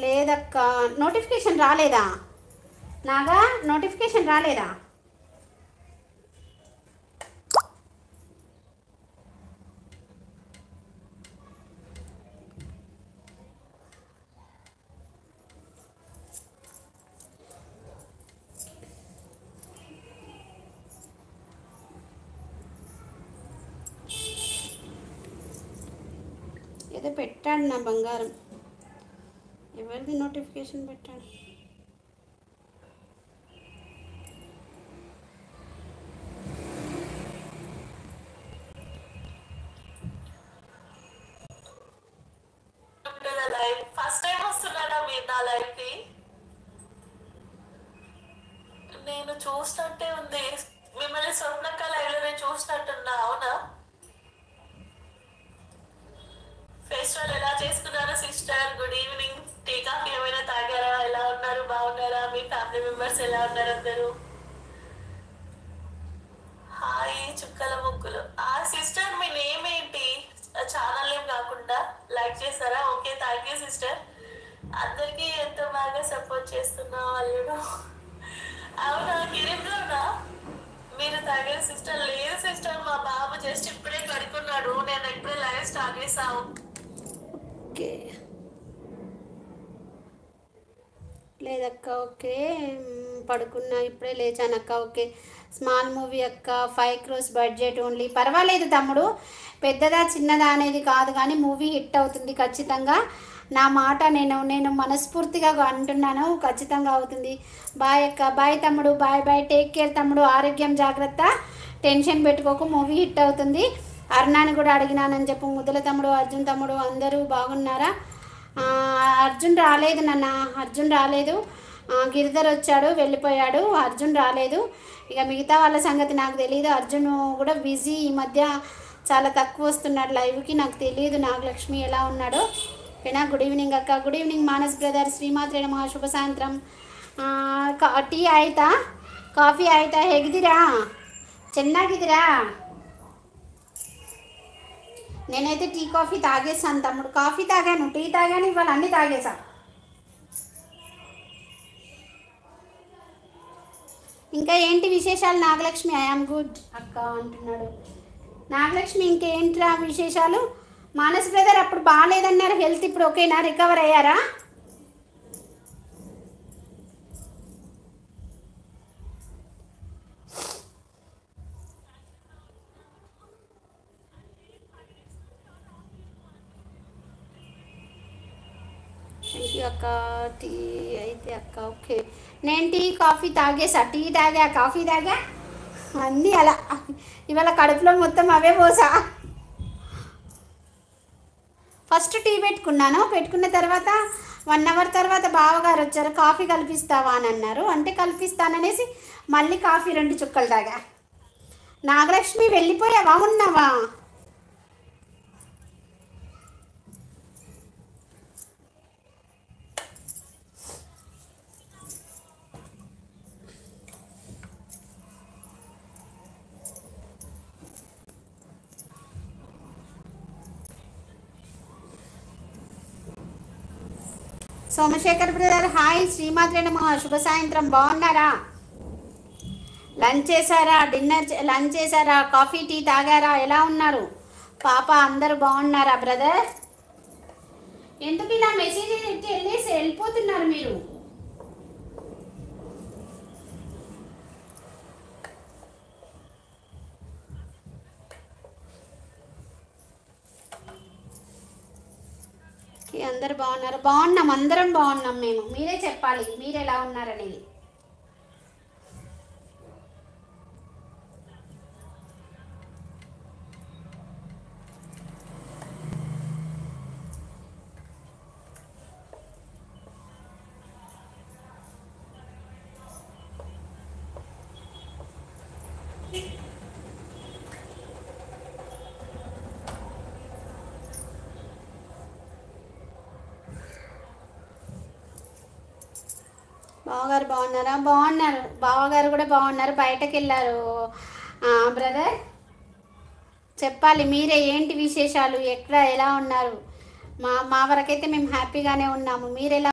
లేదక్క, నోటిఫికేషన్ రాలేదా? నాగా నోటిఫికేషన్ రాలేదా? ఏదో పెట్టాడు నా బంగారం. ఎవరిది నోటిఫికేషన్ పెట్టాడు? ఫస్ట్ టైం వస్తున్నాడా మీరు నా లైఫ్ కి? నేను చూసినట్టే ఉంది మిమ్మల్ని. స్వప్నక్క లైవ్ లో నేను చూసినట్టున్నా. అవునా? ఫెస్టివల్ ఎలా చేసుకున్నారా sister? Good evening. Tea coffee ఏమైనా తాగారా? ఎలా ఉన్నారు? బాగున్నారా? మీ ఫ్యామిలీ మెంబర్స్ ఎలా ఉన్నారు అందరూ? హాయ్ చుక్కల ముగ్గులు. ఆ సిస్టర్ మీ నేమ్ ఏంటి? ఛానల్ నేమ్ కాకుండా లైక్ చేస్తారా? Okay, thank you sister. అందరికి ఎంతో బాగా సపోర్ట్ చేస్తున్నావు అల్లుడు. అవునా? గిరిలోనా మీరు తాగారు సిస్టర్? లేదు సిస్టర్, మా బాబు జస్ట్ ఇప్పుడే పడుకున్నాడు. నేను ఇప్పుడే లైవ్ స్టార్ట్ చేసాము. ఓకే, లేదక్క. ఓకే, పడుకున్నా, ఇప్పుడే లేచానక్క. ఓకే, స్మాల్ మూవీ అక్క, 5 crores బడ్జెట్ ఓన్లీ. పర్వాలేదు తమ్ముడు, పెద్దదా చిన్నదా అనేది కాదు, కానీ మూవీ హిట్ అవుతుంది ఖచ్చితంగా. నా మాట నేను మనస్ఫూర్తిగా అంటున్నాను, ఖచ్చితంగా అవుతుంది. బాయ్ అక్క. బాయ్ తమ్ముడు. బాయ్ బాయ్, టేక్ కేర్ తమ్ముడు. ఆరోగ్యం జాగ్రత్త, టెన్షన్ పెట్టుకోకు, మూవీ హిట్ అవుతుంది. అరుణాని కూడా అడిగినానని చెప్పు. ముద్దుల తమ్ముడు, అర్జున్ తమ్ముడు అందరూ బాగున్నారా? అర్జున్ రాలేదు నాన్న, అర్జున్ రాలేదు. గిరిధర్ వచ్చాడు, వెళ్ళిపోయాడు. అర్జున్ రాలేదు. ఇక మిగతా వాళ్ళ సంగతి నాకు తెలియదు. అర్జున్ కూడా బిజీ ఈ మధ్య, చాలా తక్కువ వస్తున్నాడు లైవ్కి. నాకు తెలియదు నాగలక్ష్మి ఎలా ఉన్నాడో. ఓకేనా? గుడ్ ఈవినింగ్ అక్క. Good evening Manas brother. శ్రీమాత్రే నమః. శుభ సాయంత్రం. టీ ಆಯ್ತಾ? ಕಾಫಿ ಆಯ್ತಾ? ಹೇಗಿದ್ದೀರಾ? ಚೆನ್ನಾಗಿದ್ದೀರಾ? నేనైతే టీ కాఫీ తాగేసాను తమ్ముడు. కాఫీ తాగాను, టీ తాగాను, ఇవాళ అన్నీ తాగేసా. ఇంకా ఏంటి విశేషాలు నాగలక్ష్మి? ఐఆమ్ గుడ్ అక్క అంటున్నాడు నాగలక్ష్మి. ఇంకేంట్రా విశేషాలు? మానస్ బ్రదర్ అప్పుడు బాగాలేదన్నారు హెల్త్, ఇప్పుడు ఓకేనా? రికవర్ అయ్యారా? థ్యాంక్ యూ అక్క. టీ అయితే అక్క ఓకే. నేను టీ కాఫీ తాగేసా. టీ తాగా, కాఫీ తాగా, అన్నీ అలా. ఇవాళ కడుపులో మొత్తం అవే పోసా. ఫస్ట్ టీ పెట్టుకున్నాను. పెట్టుకున్న తర్వాత 1 hour తర్వాత బావగారు వచ్చారు. కాఫీ కల్పిస్తావా అని అన్నారు. అంటే కల్పిస్తాననేసి మళ్ళీ కాఫీ 2 చుక్కలు తాగా. నాగలక్ష్మి వెళ్ళిపోయావా, ఉన్నావా? Somasekhar brother hi. శ్రీమాత్రే నమః. శుభ సాయంత్రం. బాగున్నారా? లంచ్ చేశారా? లంచ్ చేశారా? కాఫీ టీ తాగారా? ఎలా ఉన్నారు? పాప అందరూ బాగున్నారా బ్రదర్? ఎందుకు ఇలా మెసేజ్ వెళ్ళేసి వెళ్ళిపోతున్నారు మీరు? అందరు బాగున్నారు? బాగున్నాం, అందరం బాగున్నాం మేము. మీరే చెప్పాలి, మీరు ఎలా ఉన్నారనేది. బావగారు బాగున్నారా? బాగున్నారు, బావగారు కూడా బాగున్నారు. బయటకు వెళ్ళారు బ్రదర్. చెప్పాలి మీరే, ఏంటి విశేషాలు? ఎక్కడ ఎలా ఉన్నారు? మా వరకైతే మేము హ్యాపీగానే ఉన్నాము. మీరు ఎలా